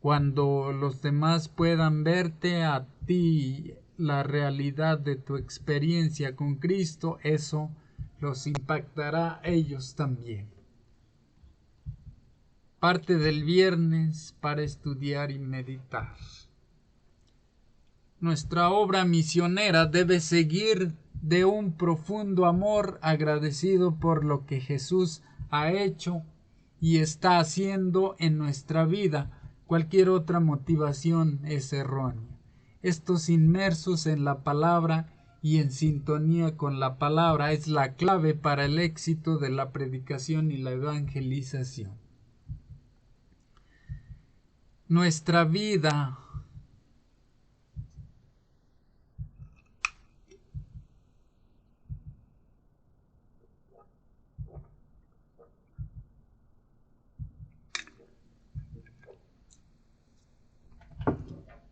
Cuando los demás puedan verte a ti la realidad de tu experiencia con Cristo, eso los impactará a ellos también. Parte del viernes para estudiar y meditar. Nuestra obra misionera debe seguir de un profundo amor, agradecido por lo que Jesús ha hecho y está haciendo en nuestra vida. Cualquier otra motivación es errónea. Estos inmersos en la palabra y en sintonía con la palabra es la clave para el éxito de la predicación y la evangelización.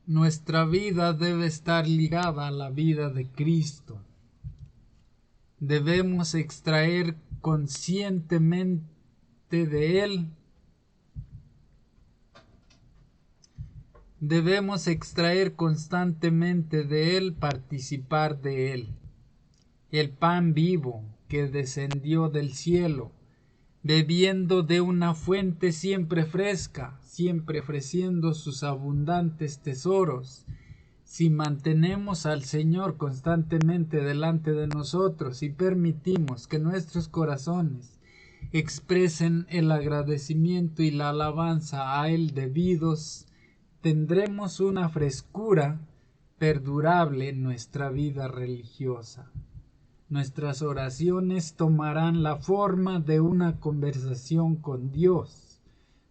Nuestra vida debe estar ligada a la vida de Cristo. Debemos extraer conscientemente de Él. Debemos extraer constantemente de Él, participar de Él. El pan vivo que descendió del cielo, bebiendo de una fuente siempre fresca, siempre ofreciendo sus abundantes tesoros. Si mantenemos al Señor constantemente delante de nosotros y permitimos que nuestros corazones expresen el agradecimiento y la alabanza a Él debidos, tendremos una frescura perdurable en nuestra vida religiosa. Nuestras oraciones tomarán la forma de una conversación con Dios,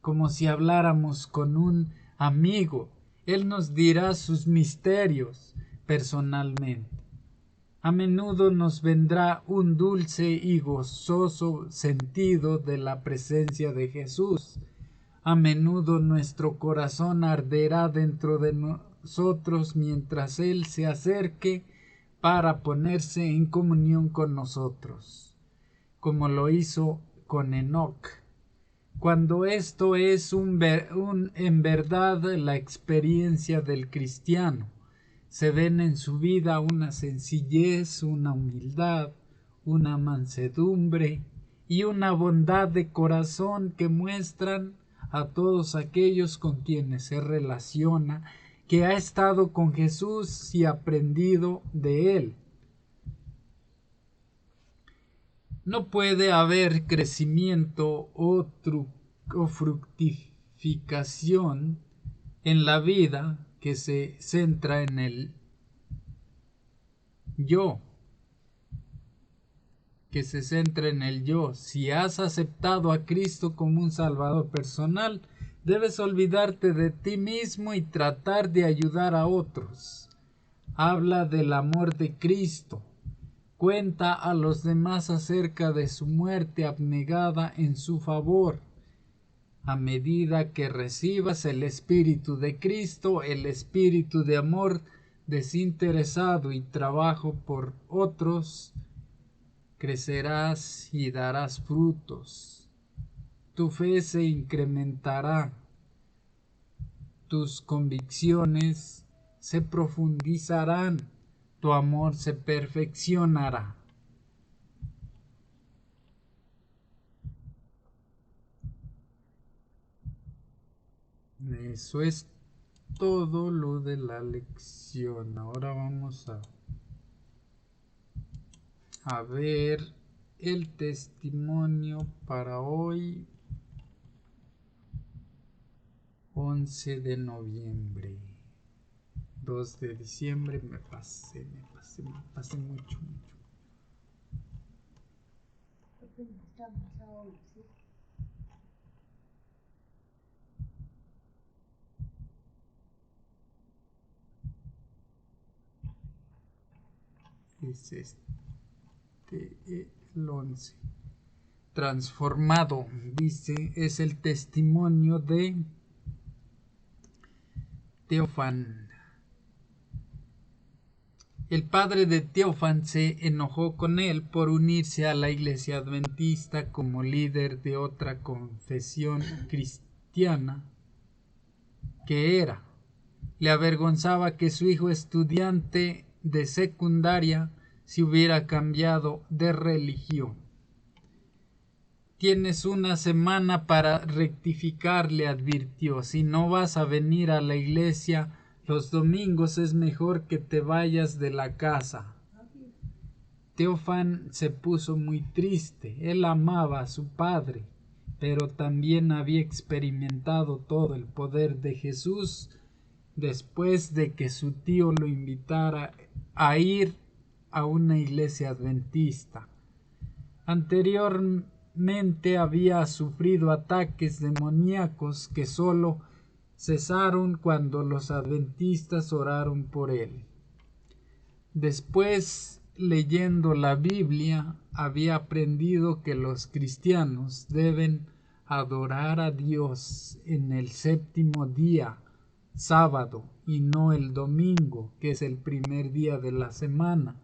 como si habláramos con un amigo. Él nos dirá sus misterios personalmente. A menudo nos vendrá un dulce y gozoso sentido de la presencia de Jesús. A menudo nuestro corazón arderá dentro de nosotros mientras Él se acerque para ponerse en comunión con nosotros, como lo hizo con Enoc. Cuando esto es en verdad la experiencia del cristiano, se ven en su vida una sencillez, una humildad, una mansedumbre y una bondad de corazón que muestran a todos aquellos con quienes se relaciona que ha estado con Jesús y aprendido de Él. No puede haber crecimiento o fructificación en la vida que se centra en el yo, Si has aceptado a Cristo como un Salvador personal, debes olvidarte de ti mismo y tratar de ayudar a otros. Habla del amor de Cristo. Cuenta a los demás acerca de su muerte abnegada en su favor. A medida que recibas el Espíritu de Cristo, el Espíritu de amor desinteresado y trabajo por otros, crecerás y darás frutos. Tu fe se incrementará. Tus convicciones se profundizarán. Tu amor se perfeccionará. Eso es todo lo de la lección. Ahora vamos a ver el testimonio para hoy, 11 de noviembre. 2 de diciembre me pasé mucho. Es el 11. Transformado, dice, es el testimonio de Teófan. El padre de Teófan se enojó con él por unirse a la iglesia adventista como líder de otra confesión cristiana que era. Le avergonzaba que su hijo estudiante de secundaria se hubiera cambiado de religión. Tienes una semana para rectificar, le advirtió. Si no vas a venir a la iglesia los domingos, es mejor que te vayas de la casa. Teófan se puso muy triste. Él amaba a su padre, pero también había experimentado todo el poder de Jesús después de que su tío lo invitara a ir a una iglesia adventista. Anteriormente había sufrido ataques demoníacos que solo cesaron cuando los adventistas oraron por él. Después, leyendo la Biblia, había aprendido que los cristianos deben adorar a Dios en el séptimo día, sábado, y no el domingo, que es el primer día de la semana.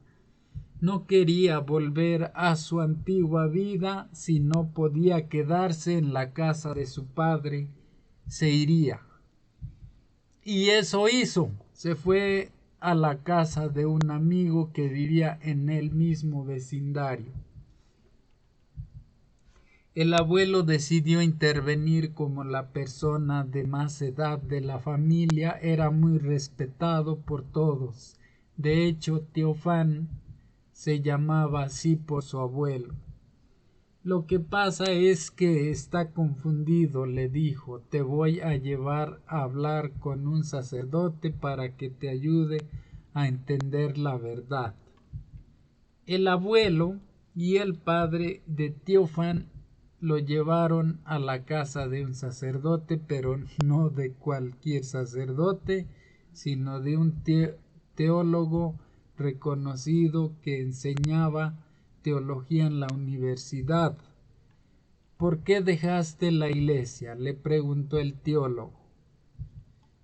No quería volver a su antigua vida. Si no podía quedarse en la casa de su padre, se iría. Y eso hizo. Se fue a la casa de un amigo que vivía en el mismo vecindario. El abuelo decidió intervenir como la persona de más edad de la familia. Era muy respetado por todos. De hecho, Teófan se llamaba así por su abuelo. Lo que pasa es que está confundido, le dijo. Te voy a llevar a hablar con un sacerdote para que te ayude a entender la verdad. El abuelo y el padre de Teófan lo llevaron a la casa de un sacerdote, pero no de cualquier sacerdote, sino de un teólogo reconocido que enseñaba teología en la universidad. ¿Por qué dejaste la iglesia?, le preguntó el teólogo.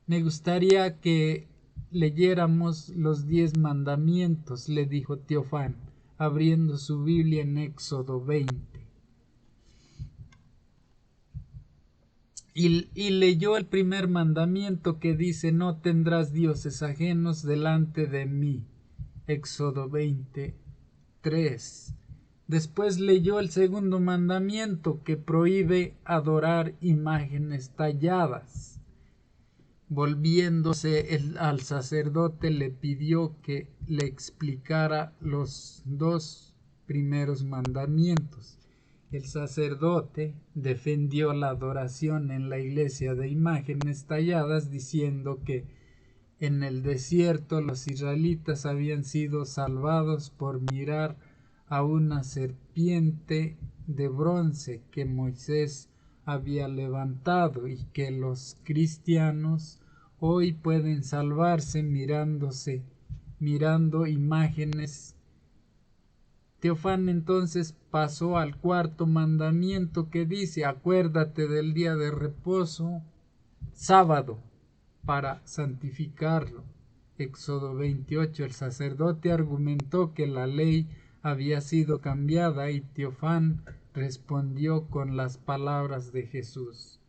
Me gustaría que leyéramos los 10 mandamientos, le dijo Teófan, abriendo su Biblia en Éxodo 20. Y leyó el primer mandamiento, que dice: no tendrás dioses ajenos delante de mí. Éxodo 23. Después leyó el segundo mandamiento, que prohíbe adorar imágenes talladas. Volviéndose al sacerdote, le pidió que le explicara los 2 primeros mandamientos. El sacerdote defendió la adoración en la iglesia de imágenes talladas, diciendo que en el desierto los israelitas habían sido salvados por mirar a una serpiente de bronce que Moisés había levantado, y que los cristianos hoy pueden salvarse mirando imágenes. Teofán entonces pasó al cuarto mandamiento, que dice: acuérdate del día de reposo, sábado, para santificarlo. Éxodo 28. El sacerdote argumentó que la ley había sido cambiada, y Teofán respondió con las palabras de Jesús: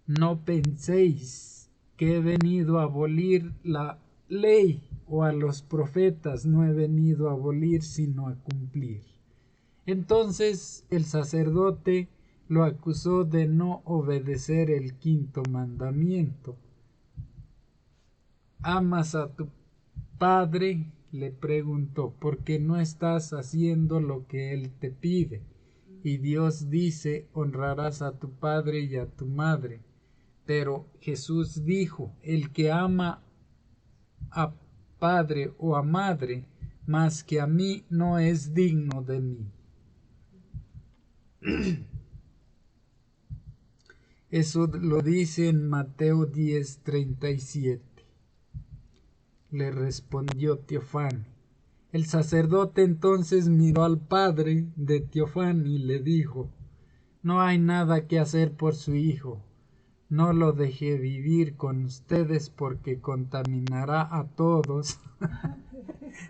no penséis que he venido a abolir la ley o a los profetas. No he venido a abolir, sino a cumplir. Entonces el sacerdote lo acusó de no obedecer el quinto mandamiento. ¿Amas a tu padre?, le preguntó, porque no estás haciendo lo que él te pide. Y Dios dice: honrarás a tu padre y a tu madre. Pero Jesús dijo: el que ama a padre o a madre más que a mí no es digno de mí. Eso lo dice en Mateo 10:37. Le respondió Teofán. El sacerdote entonces miró al padre de Teofán y le dijo: no hay nada que hacer por su hijo. No lo deje vivir con ustedes, porque contaminará a todos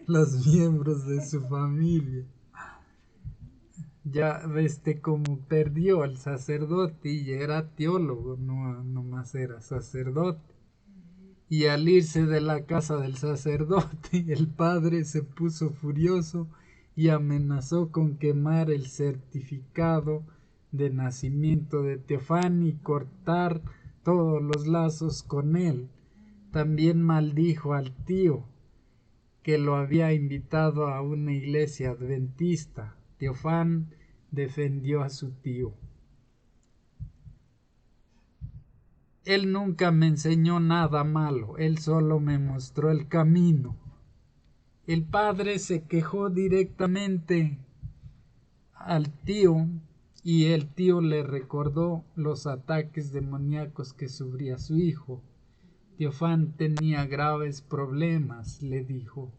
los miembros de su familia. Ya ves cómo perdió al sacerdote, y era teólogo, no más era sacerdote. Y al irse de la casa del sacerdote, el padre se puso furioso y amenazó con quemar el certificado de nacimiento de Teofán y cortar todos los lazos con él. También maldijo al tío, que lo había invitado a una iglesia adventista. Teofán defendió a su tío. Él nunca me enseñó nada malo, él solo me mostró el camino. El padre se quejó directamente al tío, y el tío le recordó los ataques demoníacos que sufría su hijo. Teofán tenía graves problemas, le dijo.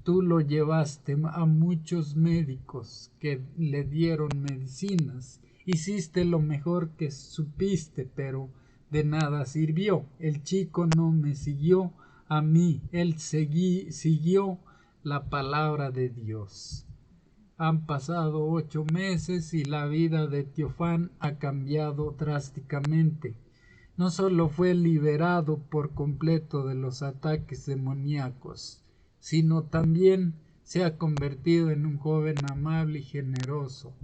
Tú lo llevaste a muchos médicos que le dieron medicinas. Hiciste lo mejor que supiste, pero de nada sirvió. El chico no me siguió a mí, él siguió la palabra de Dios. Han pasado 8 meses y la vida de Teofán ha cambiado drásticamente. No solo fue liberado por completo de los ataques demoníacos, sino también se ha convertido en un joven amable y generoso.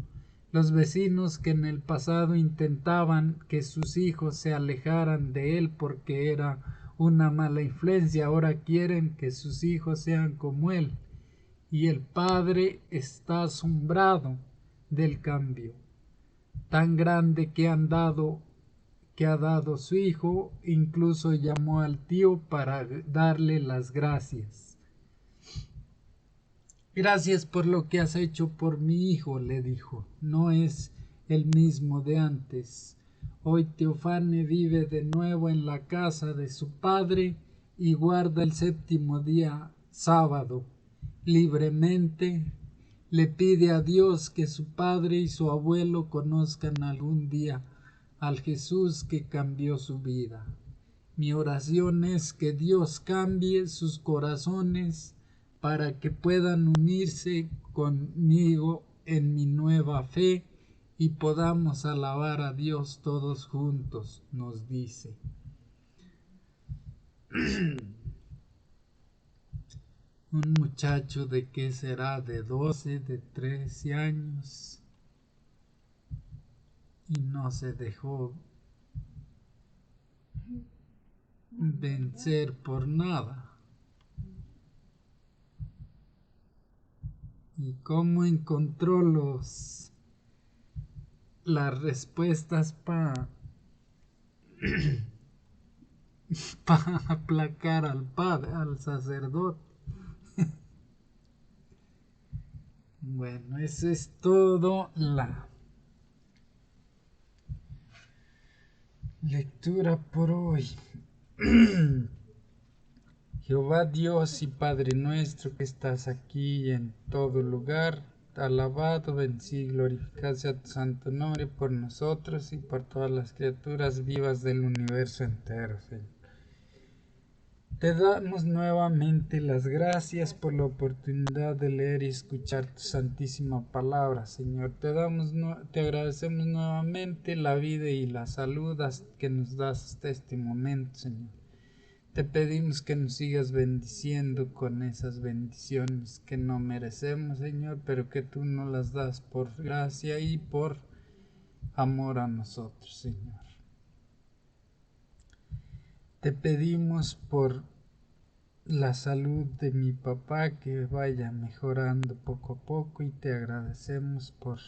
Los vecinos, que en el pasado intentaban que sus hijos se alejaran de él porque era una mala influencia, ahora quieren que sus hijos sean como él. Y el padre está asombrado del cambio tan grande que ha dado su hijo. Incluso llamó al tío para darle las gracias. Gracias por lo que has hecho por mi hijo, le dijo. No es el mismo de antes. Hoy Teofane vive de nuevo en la casa de su padre y guarda el séptimo día, sábado, libremente. Le pide a Dios que su padre y su abuelo conozcan algún día al Jesús que cambió su vida. Mi oración es que Dios cambie sus corazones para que puedan unirse conmigo en mi nueva fe y podamos alabar a Dios todos juntos, nos dice. Un muchacho de que será de 12, de 13 años, y no se dejó vencer por nada. y cómo encontró las respuestas para aplacar al padre, al sacerdote. Bueno, eso es todo la lectura por hoy. Jehová Dios y Padre nuestro que estás aquí y en todo lugar, alabado, bendecido y glorificado sea tu santo nombre por nosotros y por todas las criaturas vivas del universo entero, Señor. Te damos nuevamente las gracias por la oportunidad de leer y escuchar tu santísima palabra, Señor. Te agradecemos nuevamente la vida y la salud que nos das hasta este momento, Señor. Te pedimos que nos sigas bendiciendo con esas bendiciones que no merecemos, Señor, pero que tú nos las das por gracia y por amor a nosotros, Señor. Te pedimos por la salud de mi papá que vaya mejorando poco a poco y te agradecemos por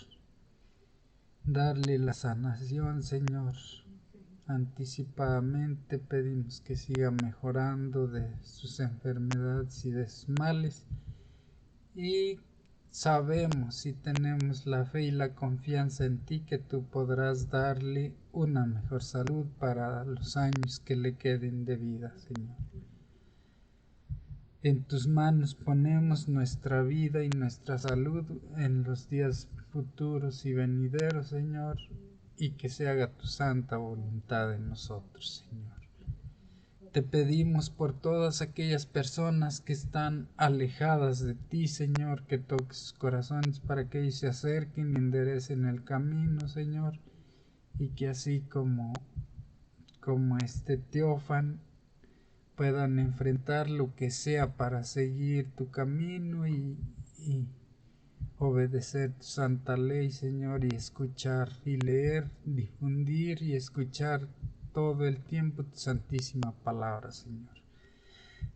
darle la sanación, Señor. Anticipadamente pedimos que siga mejorando de sus enfermedades y de sus males y sabemos y tenemos la fe y la confianza en ti que tú podrás darle una mejor salud para los años que le queden de vida, Señor. En tus manos ponemos nuestra vida y nuestra salud en los días futuros y venideros, Señor, y que se haga tu santa voluntad en nosotros, Señor. Te pedimos por todas aquellas personas que están alejadas de ti, Señor, que toques sus corazones para que ellos se acerquen y enderecen el camino, Señor, y que así como este Teófano puedan enfrentar lo que sea para seguir tu camino y obedecer tu santa ley, Señor, y escuchar y leer, difundir y escuchar todo el tiempo tu santísima palabra, Señor.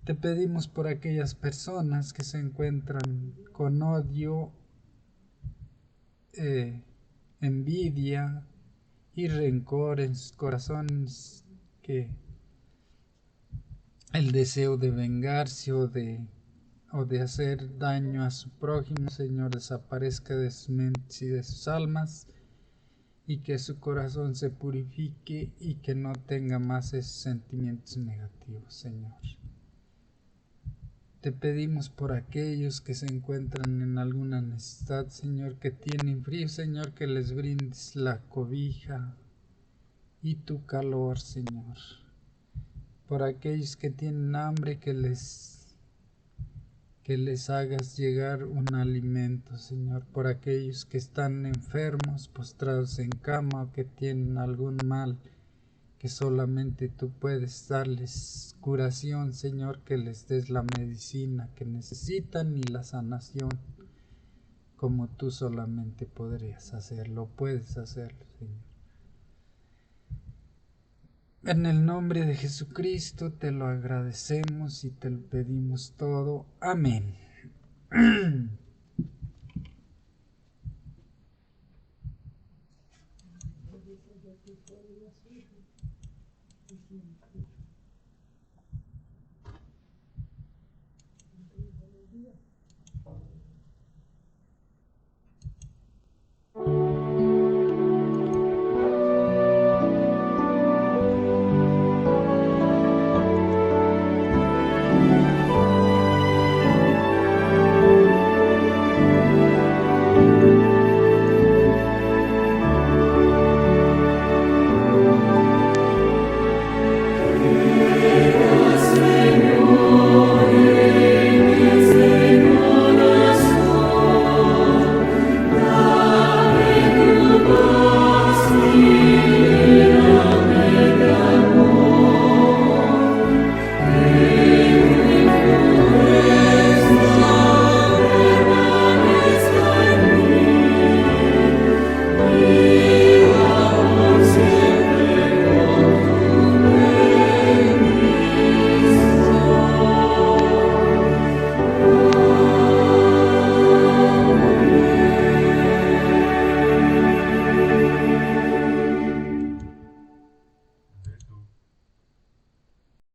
Te pedimos por aquellas personas que se encuentran con odio, envidia y rencor en sus corazones, que el deseo de vengarse o de hacer daño a su prójimo, Señor, desaparezca de sus mentes y de sus almas, y que su corazón se purifique y que no tenga más esos sentimientos negativos, Señor. Te pedimos por aquellos que se encuentran en alguna necesidad, Señor, que tienen frío, Señor, que les brindes la cobija y tu calor, Señor. Por aquellos que tienen hambre, que les hagas llegar un alimento, Señor. Por aquellos que están enfermos, postrados en cama o que tienen algún mal, que solamente tú puedes darles curación, Señor, que les des la medicina que necesitan y la sanación, como tú solamente podrías hacerlo, puedes hacerlo, Señor. En el nombre de Jesucristo te lo agradecemos y te lo pedimos todo. Amén.